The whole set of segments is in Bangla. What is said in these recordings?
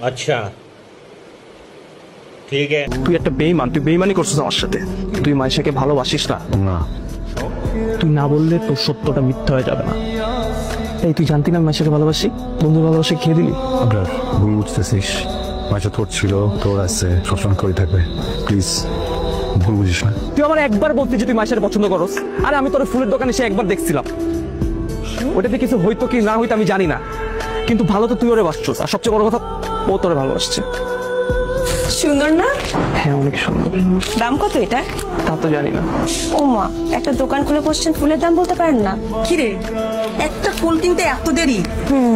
अच्छा ठीक है। তুই একটা বেঈমান, তুই বেঈমানি করছিস আমার সাথে। তুই মাইশাকে ভালোবাসিস না? না। তুই না বললে তোর সত্যটা মিথ্যা হয়ে যাবে না। এই তুই জানতি না আমি মাইশাকে ভালোবাসি? বন্ধুর ভালোবাসে খেয়ে দিলি। আপনার ভুল বুঝতেছিস। মাইশা তোর ছিল, তোর আছে, সবসময় করে থাকবে। প্লিজ ভুল বুঝিস না। তুই আমার একবার বলতি যে তুই মাইশাকে পছন্দ করস। আরে আমি তোর ফুলের দোকানে সে একবার দেখছিলাম। ওটাতে কিছু হইতো কি না হইতো আমি জানি না, কিন্তু ভালো তো তুই ওরে বাসছিস। আর সবচেয়ে বড় কথা, ও তোরে ভালোবাসছে। সুন্দর না? হ্যাঁ অনেক সুন্দর। দাম কত এটা? তা তো জানি না। ও মা, একটা দোকান খুলে বসছেন, ফুলের দাম বলতে পারেন না? কি রে, একটা ফুল কিনতে এত দেরি?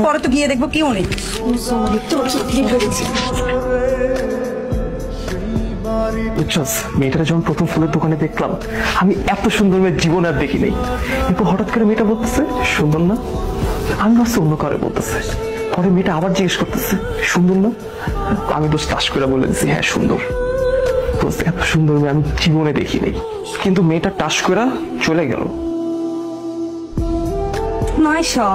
পরে তো গিয়ে দেখবো কেউ নেই। বুঝছস, মেয়েটাকে যখন প্রথম ফুলের দোকানে দেখলাম, আমি এত সুন্দর মেয়ে জীবনে আর দেখি নাই। কিন্তু হঠাৎ করে মেয়েটা বলতেছে সুন্দর না। আমি ভাবছি অন্য কারে বলতেছে। পরে মেয়েটা আবার জিজ্ঞেস করতেছে সুন্দর না। আমি তো তাস করে বলে দিচ্ছি হ্যাঁ সুন্দর। এত সুন্দর মেয়ে আমি জীবনে দেখি নাই। কিন্তু মেয়েটা টাস করে চলে গেল। মাইশা,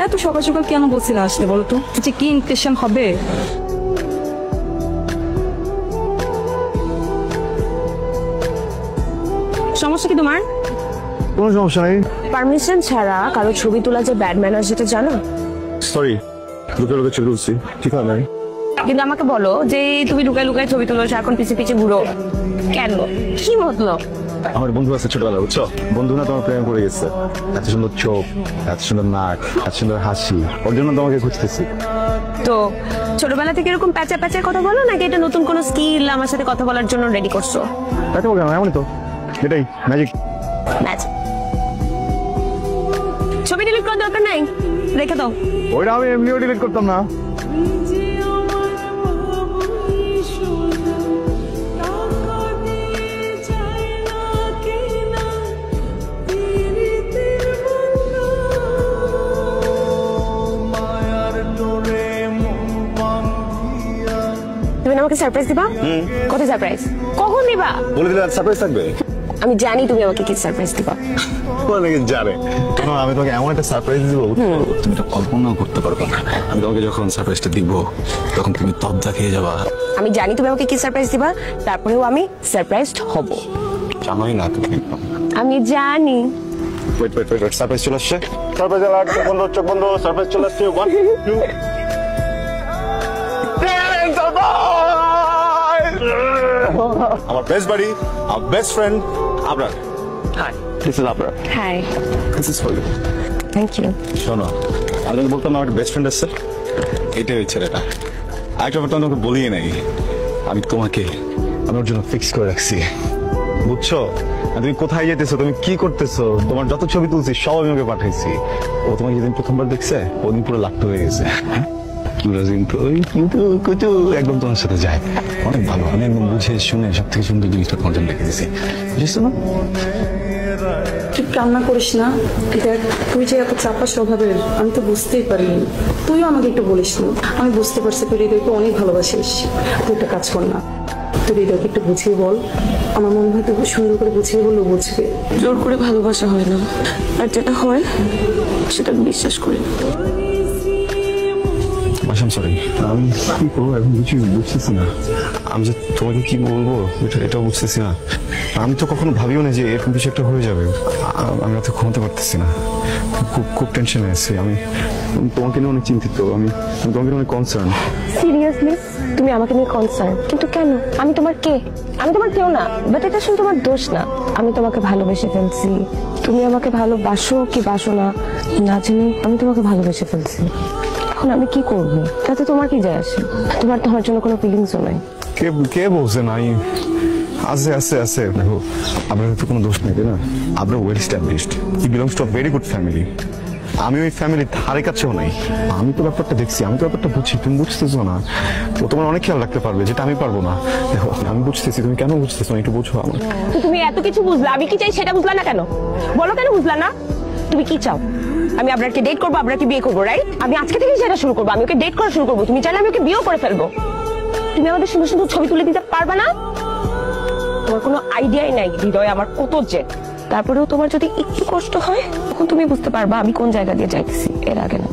এত সকাল সকাল কেন বলছিল আসলে বলো তো? যে কি ইমপ্রেশন হবে? সমস্যা কি তোমার? কোনো সমস্যা নেই। পারমিশন ছাড়া কারো ছবি তোলা যে ব্যাড ম্যানার্স, সেটা জানো? সরি, লুকে লুকে চলে উঠছি। ঠিক হয় নাই। কিন্তু আমাকে বলো যে তুমি লুকায় লুকায় ছবি তোলো, সারাক্ষণ পিছে পিছে ঘুরো কেন? কি মতলব? আমার বন্ধু আছে ছোটবেলা, বুঝছো? বন্ধু না তোমার প্রেমে পড়ে গেছে। এত সুন্দর চোখ, এত সুন্দর নাক, এত সুন্দর হাসি, ওর জন্য তোমাকে খুঁজতেছি। তো ছোটবেলা থেকে এরকম প্যাচা প্যাচার কথা বলো, নাকি এটা নতুন কোনো স্কিল আমার সাথে কথা বলার জন্য রেডি করছো? তাই তো কেন, এমনই তো, এটাই ম্যাজিক। ম্যাজিক? ছবি ডিলিট করার দরকার নাই, রেখে দাও। ওইটা আমি এমনিও ডিলিট করতাম না। তুমি আমাকে সারপ্রাইজ দিবা? কত সারপ্রাইজ? কখন দিবা? বলে দিলে সারপ্রাইজ থাকবে। আমি জানি তুমি আমাকে কি সারপ্রাইজ দিবা। অনেকে জানে। আমি তোমাকে এমন একটা সারপ্রাইজ দিব, তুমি এটা কল্পনাও করতে পারবে না। আমি তোমাকে যখন সারপ্রাইজটা দিব, তখন তুমি তবদা খেয়ে যাবা। আমি জানি তুমি আমাকে কি সারপ্রাইজ দিবা, তারপরেও আমি সারপ্রাইজড হব। জানোই না তুমি। আমি জানি। ওয়েট ওয়েট ওয়েট, সারপ্রাইজ চলে আসছে। সারপ্রাইজ অ্যালার্ট, চোখ বন্ধ, সারপ্রাইজ চলে আসছে। 1 2 আমার বেস্ট বাড়ি, আমার best friend Abrar. Hi, this is Abrar. Hi. This is for you. Thank you. শোনো, আমি বলতাম আমার বেস্ট ফ্রেন্ড আছে, এটাই ওই ছেলেটা। আরেকটা ব্যাপার তোমাকে বলিয়ে নাই, আমি তোমাকে আমার জন্য ফিক্স করে রাখছি, বুঝছো? তুমি কোথায় যেতেছো, তুমি কি করতেছো, তোমার যত ছবি তুলছি সব আমি ওকে পাঠাইছি। ও তোমাকে যেদিন প্রথমবার দেখছে, ওদিন পুরো লাক্ত হয়ে গেছে। কিন্তু একদম তোমার সাথে যায়, অনেক ভালো। আমি একদম বুঝে শুনে সব থেকে সুন্দর জিনিসটা তোমার জন্য রেখে দিয়েছি, বুঝছো না? তুই কান্না করিস না। দেখ, তুই যে এত চাপা স্বভাবের, আমি তো বুঝতেই পারিনি। তুইও আমাকে একটু বলিস না। আমি বুঝতে পারছি তুই হৃদয়কে অনেক ভালোবাসিস। তুই একটা কাজ কর না, তুই হৃদয়কে একটু বুঝিয়ে বল। আমার মনে হয় তুই সুন্দর করে বুঝিয়ে বললেও বুঝবে। জোর করে ভালোবাসা হয় না, আর যেটা হয় সেটা বিশ্বাস করি। আসাম সরি, আমি কি করবো এখন বুঝতেছি না। আমি যে তোমাকে কি বলবো এটাও বুঝতেছি না। আমি তো কখনো ভাবিও না যে এরকম কিছু একটা হয়ে যাবে। আমি রাতে ঘুমাতে পারতেছি না, খুব খুব টেনশনে আছি। আমি তোমাকে নিয়ে অনেক চিন্তিত, আমি তোমাকে নিয়ে অনেক কনসার্ন। সিরিয়াসলি তুমি আমাকে নিয়ে কনসার্ন? কিন্তু কেন? আমি তোমার কে? আমি তোমার কেউ না, বাট এটা শুধু তোমার দোষ না। আমি তোমাকে ভালোবেসে ফেলছি। তুমি আমাকে ভালোবাসো কি বাসো না না জানি, আমি তোমাকে ভালোবেসে ফেলছি। এখন আমি কি করবো? তাতে তোমার কি যায় আসে? তোমার তোমার জন্য কোনো ফিলিংসও নাই। কে বলছে নাই? আছে আছে আছে। দেখো, আপনার তো কোনো দোষ নেই, তাই না? আপনার well established, he belongs to a very good family. আমি ওই ফ্যামিলির ধারে কাছেও নাই। আমি তো ব্যাপারটা দেখছি, আমি তো ব্যাপারটা বুঝছি। তুমি বুঝতেছো না। ও তোমার অনেক খেয়াল রাখতে পারবে, যেটা আমি পারবো না। দেখো, আমি বুঝতেছি, তুমি কেন বুঝতেছো না একটু বুঝো আমার। তুমি এত কিছু বুঝলা, আমি কি চাই সেটা বুঝলা না কেন? বলো কেন বুঝলা না? তুমি কি চাও? আমি আপনাকে ডেট করবো, আপনাকে বিয়ে করবো, রাইট? আমি আজকে থেকে সেটা শুরু করবো, আমি ওকে ডেট করা শুরু করবো। তুমি চাইলে আমি ওকে বিয়েও করে ফেলবো। তুমি আমাদের সুন্দর সুন্দর ছবি তুলে দিতে পারবে না? তোমার কোনো আইডিয়াই নাই হৃদয় আমার কত জেদ। তারপরেও তোমার যদি একটু কষ্ট হয়, তখন তুমি বুঝতে পারবা আমি কোন জায়গা দিয়ে যাইতেছি, এর আগে না।